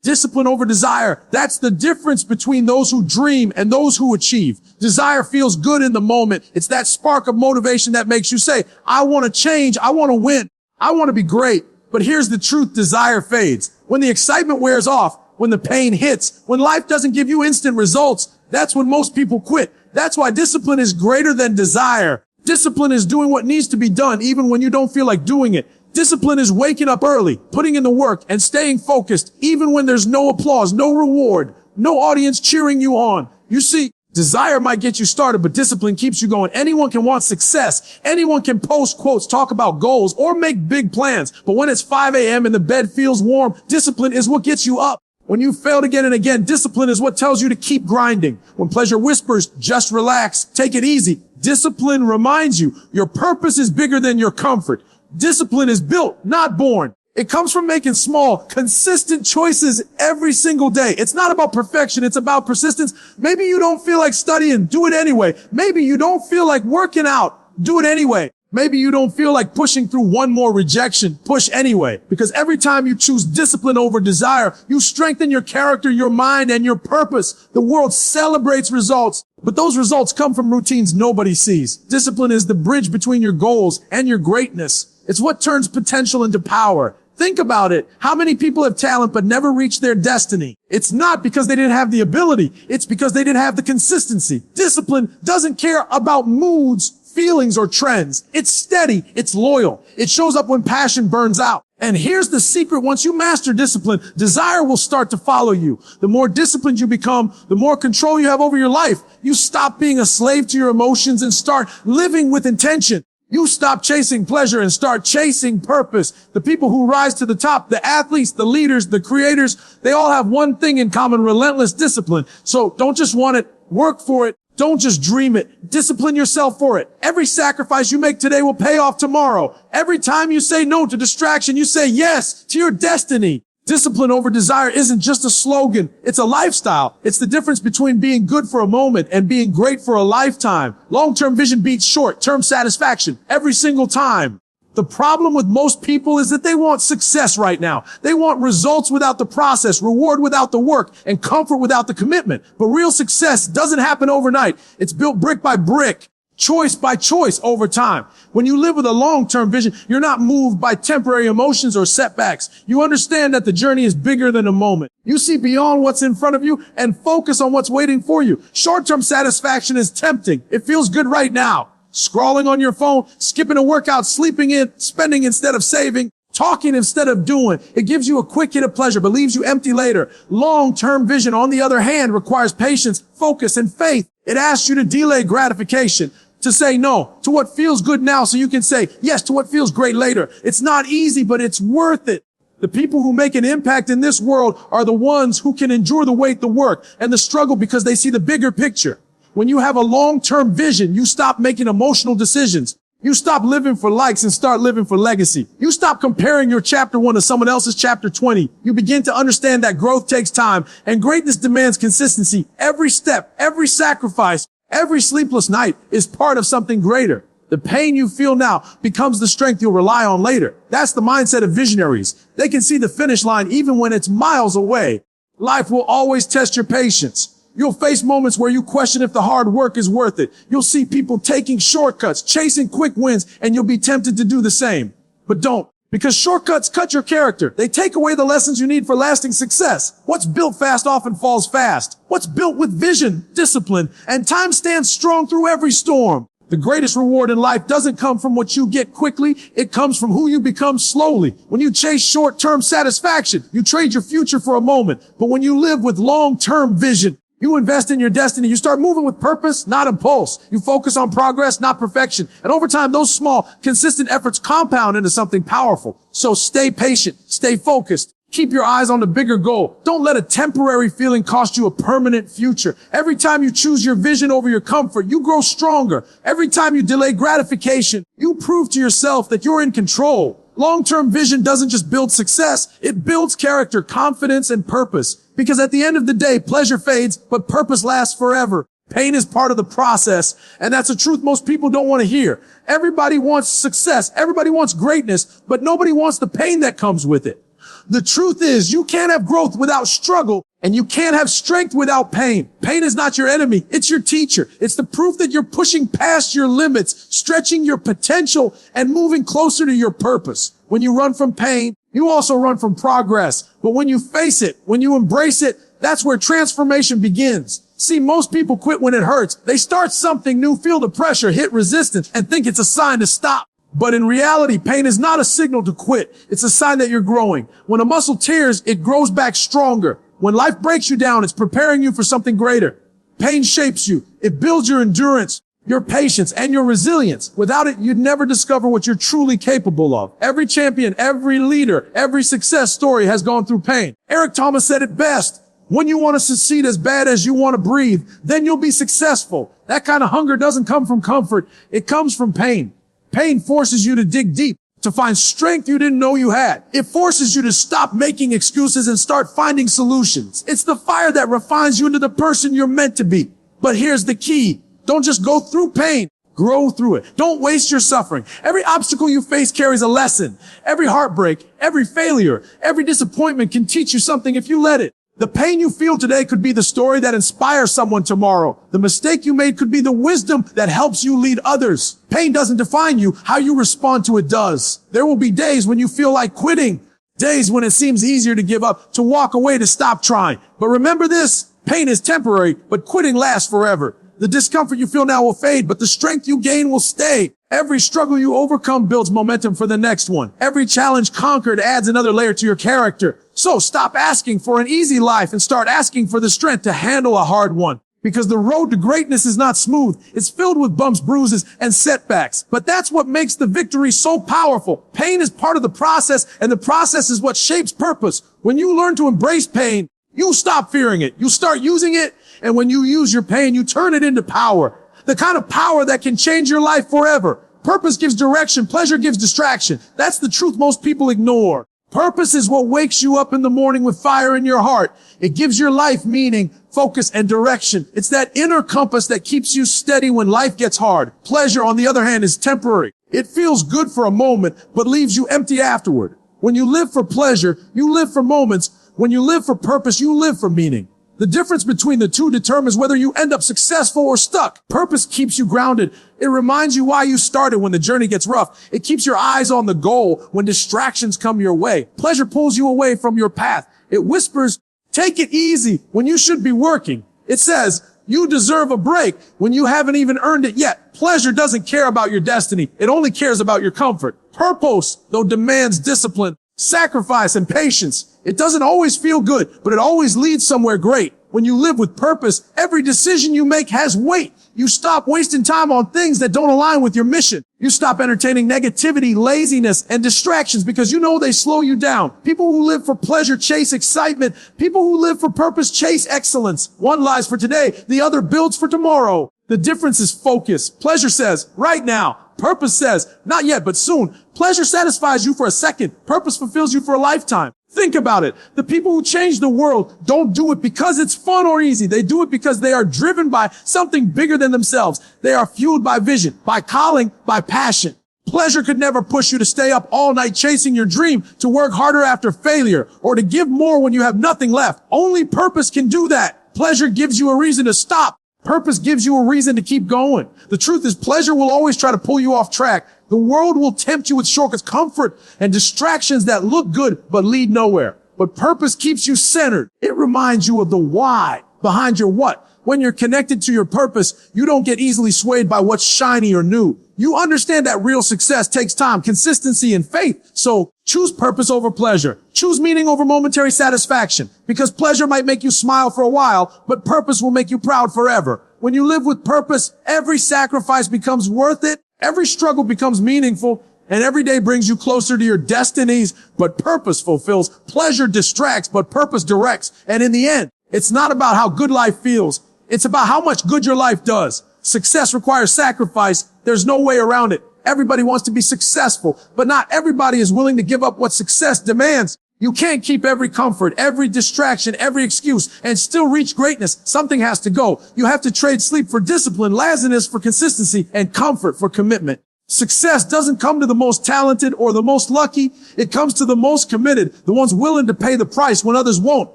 Discipline over desire. That's the difference between those who dream and those who achieve. Desire feels good in the moment. It's that spark of motivation that makes you say, I want to change. I want to win. I want to be great. But here's the truth. Desire fades. When the excitement wears off, when the pain hits, when life doesn't give you instant results, that's when most people quit. That's why discipline is greater than desire. Discipline is doing what needs to be done even when you don't feel like doing it. Discipline is waking up early, putting in the work, and staying focused even when there's no applause, no reward, no audience cheering you on. You see, desire might get you started, but discipline keeps you going. Anyone can want success. Anyone can post quotes, talk about goals, or make big plans. But when it's 5 a.m. and the bed feels warm, discipline is what gets you up. When you failed again and again, discipline is what tells you to keep grinding. When pleasure whispers, just relax, take it easy. Discipline reminds you your purpose is bigger than your comfort. Discipline is built, not born. It comes from making small, consistent choices every single day. It's not about perfection. It's about persistence. Maybe you don't feel like studying. Do it anyway. Maybe you don't feel like working out. Do it anyway. Maybe you don't feel like pushing through one more rejection. Push anyway. Because every time you choose discipline over desire, you strengthen your character, your mind, and your purpose. The world celebrates results, but those results come from routines nobody sees. Discipline is the bridge between your goals and your greatness. It's what turns potential into power. Think about it. How many people have talent but never reach their destiny? It's not because they didn't have the ability. It's because they didn't have the consistency. Discipline doesn't care about moods, feelings, or trends. It's steady. It's loyal. It shows up when passion burns out. And here's the secret. Once you master discipline, desire will start to follow you. The more disciplined you become, the more control you have over your life. You stop being a slave to your emotions and start living with intention. You stop chasing pleasure and start chasing purpose. The people who rise to the top, the athletes, the leaders, the creators, they all have one thing in common: relentless discipline. So don't just want it, work for it. Don't just dream it. Discipline yourself for it. Every sacrifice you make today will pay off tomorrow. Every time you say no to distraction, you say yes to your destiny. Discipline over desire isn't just a slogan. It's a lifestyle. It's the difference between being good for a moment and being great for a lifetime. Long-term vision beats short-term satisfaction every single time. The problem with most people is that they want success right now. They want results without the process, reward without the work, and comfort without the commitment. But real success doesn't happen overnight. It's built brick by brick, choice by choice over time. When you live with a long-term vision, you're not moved by temporary emotions or setbacks. You understand that the journey is bigger than a moment. You see beyond what's in front of you and focus on what's waiting for you. Short-term satisfaction is tempting. It feels good right now. Scrolling on your phone, skipping a workout, sleeping in, spending instead of saving, talking instead of doing. It gives you a quick hit of pleasure, but leaves you empty later. Long-term vision, on the other hand, requires patience, focus, and faith. It asks you to delay gratification, to say no to what feels good now so you can say yes to what feels great later. It's not easy, but it's worth it. The people who make an impact in this world are the ones who can endure the wait, the work, and the struggle because they see the bigger picture. When you have a long-term vision, you stop making emotional decisions. You stop living for likes and start living for legacy. You stop comparing your chapter 1 to someone else's chapter 20. You begin to understand that growth takes time and greatness demands consistency. Every step, every sacrifice, every sleepless night is part of something greater. The pain you feel now becomes the strength you'll rely on later. That's the mindset of visionaries. They can see the finish line even when it's miles away. Life will always test your patience. You'll face moments where you question if the hard work is worth it. You'll see people taking shortcuts, chasing quick wins, and you'll be tempted to do the same. But don't, because shortcuts cut your character. They take away the lessons you need for lasting success. What's built fast often falls fast. What's built with vision, discipline, and time stands strong through every storm. The greatest reward in life doesn't come from what you get quickly. It comes from who you become slowly. When you chase short-term satisfaction, you trade your future for a moment. But when you live with long-term vision, you invest in your destiny. You start moving with purpose, not impulse. You focus on progress, not perfection. And over time, those small, consistent efforts compound into something powerful. So stay patient, stay focused. Keep your eyes on the bigger goal. Don't let a temporary feeling cost you a permanent future. Every time you choose your vision over your comfort, you grow stronger. Every time you delay gratification, you prove to yourself that you're in control. Long-term vision doesn't just build success, it builds character, confidence, and purpose. Because at the end of the day, pleasure fades, but purpose lasts forever. Pain is part of the process, and that's a truth most people don't want to hear. Everybody wants success, everybody wants greatness, but nobody wants the pain that comes with it. The truth is, you can't have growth without struggle, and you can't have strength without pain. Pain is not your enemy. It's your teacher. It's the proof that you're pushing past your limits, stretching your potential, and moving closer to your purpose. When you run from pain, you also run from progress. But when you face it, when you embrace it, that's where transformation begins. See, most people quit when it hurts. They start something new, feel the pressure, hit resistance, and think it's a sign to stop. But in reality, pain is not a signal to quit. It's a sign that you're growing. When a muscle tears, it grows back stronger. When life breaks you down, it's preparing you for something greater. Pain shapes you. It builds your endurance, your patience, and your resilience. Without it, you'd never discover what you're truly capable of. Every champion, every leader, every success story has gone through pain. Eric Thomas said it best. When you want to succeed as bad as you want to breathe, then you'll be successful. That kind of hunger doesn't come from comfort. It comes from pain. Pain forces you to dig deep, to find strength you didn't know you had. It forces you to stop making excuses and start finding solutions. It's the fire that refines you into the person you're meant to be. But here's the key. Don't just go through pain. Grow through it. Don't waste your suffering. Every obstacle you face carries a lesson. Every heartbreak, every failure, every disappointment can teach you something if you let it. The pain you feel today could be the story that inspires someone tomorrow. The mistake you made could be the wisdom that helps you lead others. Pain doesn't define you. How you respond to it does. There will be days when you feel like quitting. Days when it seems easier to give up, to walk away, to stop trying. But remember this, pain is temporary, but quitting lasts forever. The discomfort you feel now will fade, but the strength you gain will stay. Every struggle you overcome builds momentum for the next one. Every challenge conquered adds another layer to your character. So stop asking for an easy life and start asking for the strength to handle a hard one. Because the road to greatness is not smooth. It's filled with bumps, bruises, and setbacks. But that's what makes the victory so powerful. Pain is part of the process, and the process is what shapes purpose. When you learn to embrace pain, you stop fearing it. You start using it, and when you use your pain, you turn it into power. The kind of power that can change your life forever. Purpose gives direction. Pleasure gives distraction. That's the truth most people ignore. Purpose is what wakes you up in the morning with fire in your heart. It gives your life meaning, focus, and direction. It's that inner compass that keeps you steady when life gets hard. Pleasure, on the other hand, is temporary. It feels good for a moment, but leaves you empty afterward. When you live for pleasure, you live for moments. When you live for purpose, you live for meaning. The difference between the two determines whether you end up successful or stuck. Purpose keeps you grounded. It reminds you why you started when the journey gets rough. It keeps your eyes on the goal when distractions come your way. Pleasure pulls you away from your path. It whispers, take it easy when you should be working. It says, you deserve a break when you haven't even earned it yet. Pleasure doesn't care about your destiny. It only cares about your comfort. Purpose, though, demands discipline, sacrifice, and patience. It doesn't always feel good, but it always leads somewhere great. When you live with purpose, every decision you make has weight. You stop wasting time on things that don't align with your mission. You stop entertaining negativity, laziness, and distractions because you know they slow you down. People who live for pleasure chase excitement. People who live for purpose chase excellence. One lives for today, the other builds for tomorrow. The difference is focus. Pleasure says, right now. Purpose says, not yet, but soon. Pleasure satisfies you for a second. Purpose fulfills you for a lifetime. Think about it. The people who change the world don't do it because it's fun or easy. They do it because they are driven by something bigger than themselves. They are fueled by vision, by calling, by passion. Pleasure could never push you to stay up all night chasing your dream, to work harder after failure, or to give more when you have nothing left. Only purpose can do that. Pleasure gives you a reason to stop. Purpose gives you a reason to keep going. The truth is, pleasure will always try to pull you off track. The world will tempt you with shortcuts, comfort, and distractions that look good but lead nowhere. But purpose keeps you centered. It reminds you of the why behind your what. When you're connected to your purpose, you don't get easily swayed by what's shiny or new. You understand that real success takes time, consistency, and faith. So choose purpose over pleasure. Choose meaning over momentary satisfaction. Because pleasure might make you smile for a while, but purpose will make you proud forever. When you live with purpose, every sacrifice becomes worth it. Every struggle becomes meaningful, and every day brings you closer to your destinies. But purpose fulfills. Pleasure distracts, but purpose directs. And in the end, it's not about how good life feels. It's about how much good your life does. Success requires sacrifice. There's no way around it. Everybody wants to be successful, but not everybody is willing to give up what success demands. You can't keep every comfort, every distraction, every excuse, and still reach greatness. Something has to go. You have to trade sleep for discipline, laziness for consistency, and comfort for commitment. Success doesn't come to the most talented or the most lucky. It comes to the most committed, the ones willing to pay the price when others won't.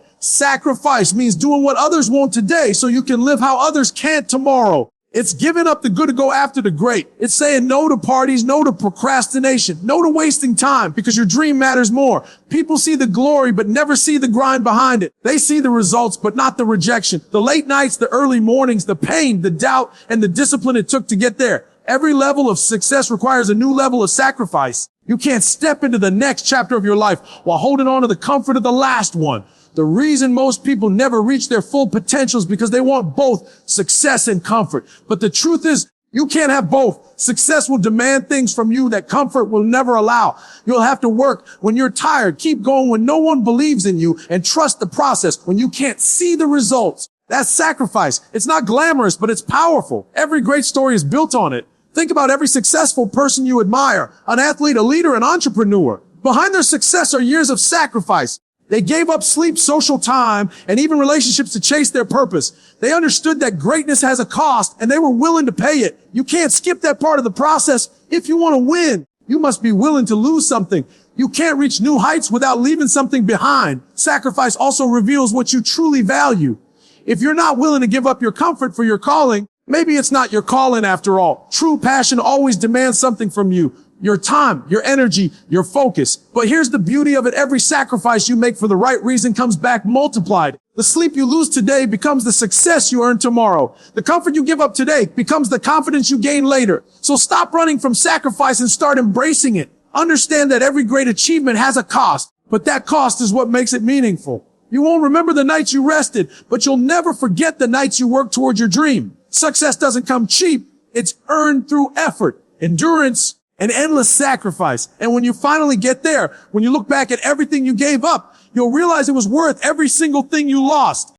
Sacrifice means doing what others won't today so you can live how others can't tomorrow. It's giving up the good to go after the great. It's saying no to parties, no to procrastination, no to wasting time because your dream matters more. People see the glory but never see the grind behind it. They see the results but not the rejection. The late nights, the early mornings, the pain, the doubt, and the discipline it took to get there. Every level of success requires a new level of sacrifice. You can't step into the next chapter of your life while holding on to the comfort of the last one. The reason most people never reach their full potential is because they want both success and comfort. But the truth is, you can't have both. Success will demand things from you that comfort will never allow. You'll have to work when you're tired, keep going when no one believes in you, and trust the process when you can't see the results. That's sacrifice. It's not glamorous, but it's powerful. Every great story is built on it. Think about every successful person you admire, an athlete, a leader, an entrepreneur. Behind their success are years of sacrifice. They gave up sleep, social time, and even relationships to chase their purpose. They understood that greatness has a cost, and they were willing to pay it. You can't skip that part of the process. If you want to win, you must be willing to lose something. You can't reach new heights without leaving something behind. Sacrifice also reveals what you truly value. If you're not willing to give up your comfort for your calling, maybe it's not your calling after all. True passion always demands something from you. Your time, your energy, your focus. But here's the beauty of it. Every sacrifice you make for the right reason comes back multiplied. The sleep you lose today becomes the success you earn tomorrow. The comfort you give up today becomes the confidence you gain later. So stop running from sacrifice and start embracing it. Understand that every great achievement has a cost, but that cost is what makes it meaningful. You won't remember the nights you rested, but you'll never forget the nights you worked toward your dream. Success doesn't come cheap. It's earned through effort, endurance, and endless sacrifice. And when you finally get there, when you look back at everything you gave up, you'll realize it was worth every single thing you lost.